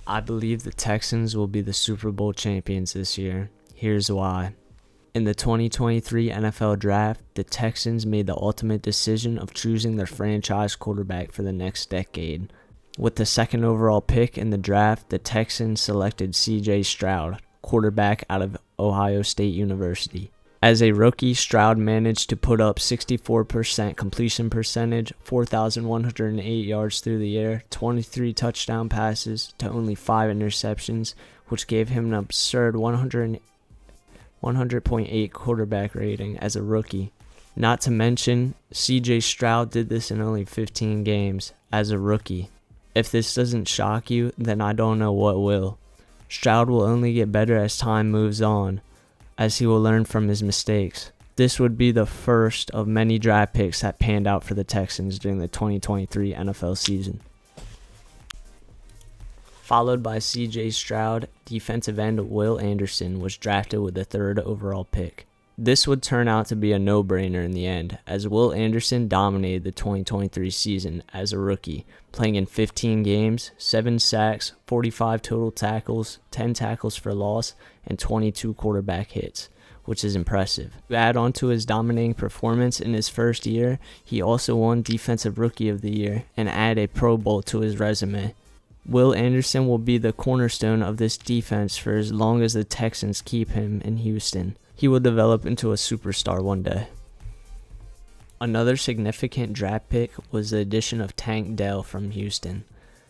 I believe the Texans will be the Super Bowl champions this year. Here's why. In the 2023 NFL Draft, the Texans made the ultimate decision of choosing their franchise quarterback for the next decade. With the second overall pick in the draft, the Texans selected Stroud, quarterback out of Ohio State University. As a rookie, Stroud managed to put up 64% completion percentage, 4,108 yards through the air, 23 touchdown passes to only 5 interceptions, which gave him an absurd 100.8 quarterback rating as a rookie. Not to mention, CJ Stroud did this in only 15 games as a rookie. If this doesn't shock you, then I don't know what will. Stroud will only get better as time moves on, as he will learn from his mistakes. This would be the first of many draft picks that panned out for the Texans during the 2023 NFL season. Followed by CJ Stroud, defensive end Will Anderson was drafted with the 3rd overall pick. This would turn out to be a no-brainer in the end, as Will Anderson dominated the 2023 season as a rookie, playing in 15 games, 7 sacks, 45 total tackles, 10 tackles for loss, and 22 quarterback hits, which is impressive. To add on to his dominating performance in his first year, he also won Defensive Rookie of the Year and added a Pro Bowl to his resume. Will Anderson will be the cornerstone of this defense for as long as the Texans keep him in Houston. He will develop into a superstar one day. Another significant draft pick was the addition of Tank Dell from Houston.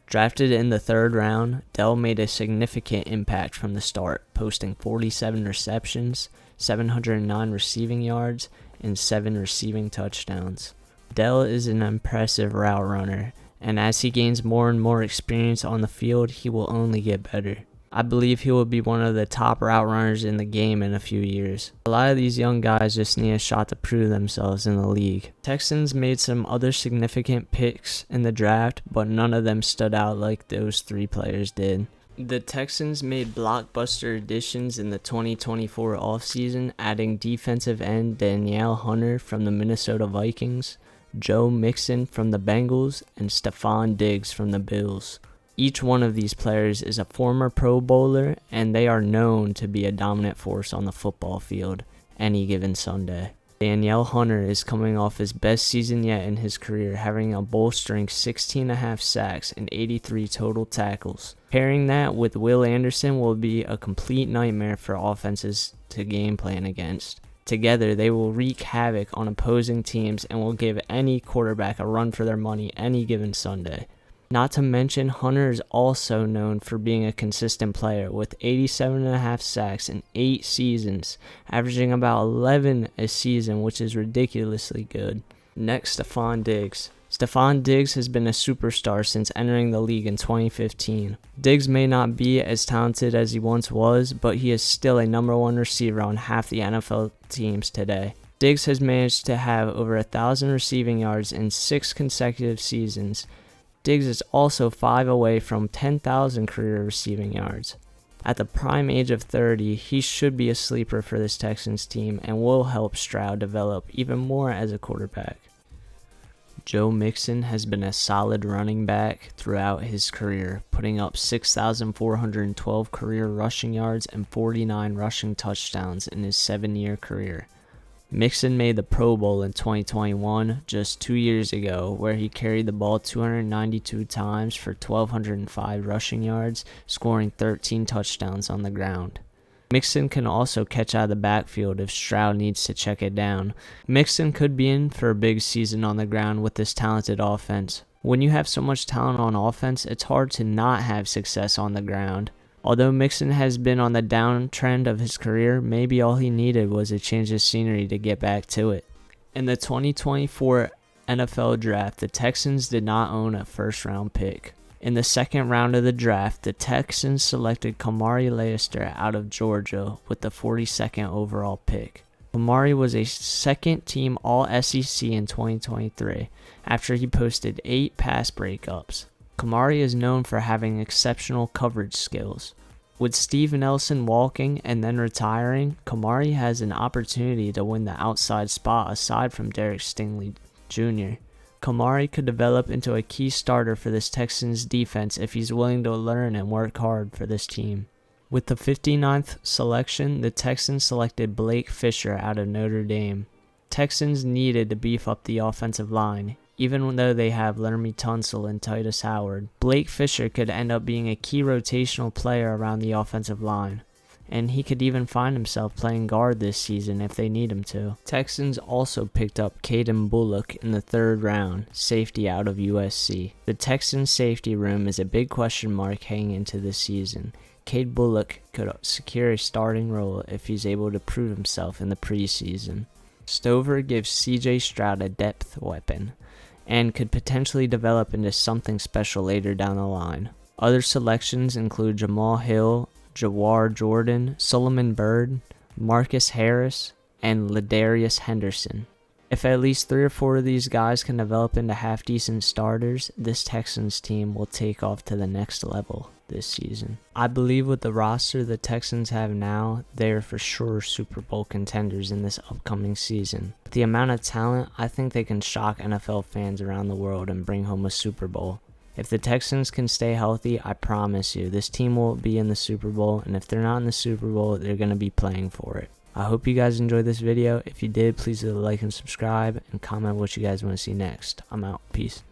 Drafted in the 3rd round, Dell made a significant impact from the start, posting 47 receptions, 709 receiving yards, and 7 receiving touchdowns. Dell is an impressive route runner, and as he gains more and more experience on the field, he will only get better. I believe he will be one of the top route runners in the game in a few years. A lot of these young guys just need a shot to prove themselves in the league. Texans made some other significant picks in the draft, but none of them stood out like those 3 players did. The Texans made blockbuster additions in the 2024 offseason, adding defensive end Danielle Hunter from the Minnesota Vikings, Joe Mixon from the Bengals, and Stephon Diggs from the Bills. Each one of these players is a former Pro Bowler, and they are known to be a dominant force on the football field any given Sunday. Danielle Hunter is coming off his best season yet in his career, having a bolstering 16.5 sacks and 83 total tackles. Pairing that with Will Anderson will be a complete nightmare for offenses to game plan against. Together, they will wreak havoc on opposing teams and will give any quarterback a run for their money any given Sunday. Not to mention, Hunter is also known for being a consistent player with 87.5 sacks in 8 seasons, averaging about 11 a season, which is ridiculously good. Next, Stephon Diggs. Stephon Diggs has been a superstar since entering the league in 2015. Diggs may not be as talented as he once was, but he is still a number 1 receiver on half the NFL teams today. Diggs has managed to have over 1,000 receiving yards in 6 consecutive seasons. Diggs is also 5 away from 10,000 career receiving yards. At the prime age of 30, he should be a sleeper for this Texans team and will help Stroud develop even more as a quarterback. Joe Mixon has been a solid running back throughout his career, putting up 6,412 career rushing yards and 49 rushing touchdowns in his 7-year career. Mixon made the Pro Bowl in 2021, just 2 years ago, where he carried the ball 292 times for 1,205 rushing yards, scoring 13 touchdowns on the ground. Mixon can also catch out of the backfield if Stroud needs to check it down. Mixon could be in for a big season on the ground with this talented offense. When you have so much talent on offense, it's hard to not have success on the ground. Although Mixon has been on the downtrend of his career, maybe all he needed was a change of scenery to get back to it. In the 2024 NFL Draft, the Texans did not own a first-round pick. In the 2nd round of the draft, the Texans selected Kamari Laester out of Georgia with the 42nd overall pick. Kamari was a second-team All-SEC in 2023 after he posted 8 pass breakups. Kamari is known for having exceptional coverage skills. With Steve Nelson walking and then retiring, Kamari has an opportunity to win the outside spot aside from Derek Stingley Jr. Kamari could develop into a key starter for this Texans defense if he's willing to learn and work hard for this team. With the 59th selection, the Texans selected Blake Fisher out of Notre Dame. Texans needed to beef up the offensive line. Even though they have Lermy Tunsil and Titus Howard, Blake Fisher could end up being a key rotational player around the offensive line, and he could even find himself playing guard this season if they need him to. Texans also picked up Caden Bullock in the 3rd round, safety out of USC. The Texans safety room is a big question mark heading into this season. Cade Bullock could secure a starting role if he's able to prove himself in the preseason. Stover gives CJ Stroud a depth weapon and could potentially develop into something special later down the line. Other selections include Jamal Hill, Jawar Jordan, Solomon Byrd, Marcus Harris, and Ladarius Henderson. If at least 3 or 4 of these guys can develop into half-decent starters, this Texans team will take off to the next level this season. I believe with the roster the Texans have now, they are for sure Super Bowl contenders in this upcoming season. With the amount of talent, I think they can shock NFL fans around the world and bring home a Super Bowl. If the Texans can stay healthy, I promise you, this team will be in the Super Bowl, and if they're not in the Super Bowl, they're going to be playing for it. I hope you guys enjoyed this video. If you did, please like and subscribe, and comment what you guys want to see next. I'm out. Peace.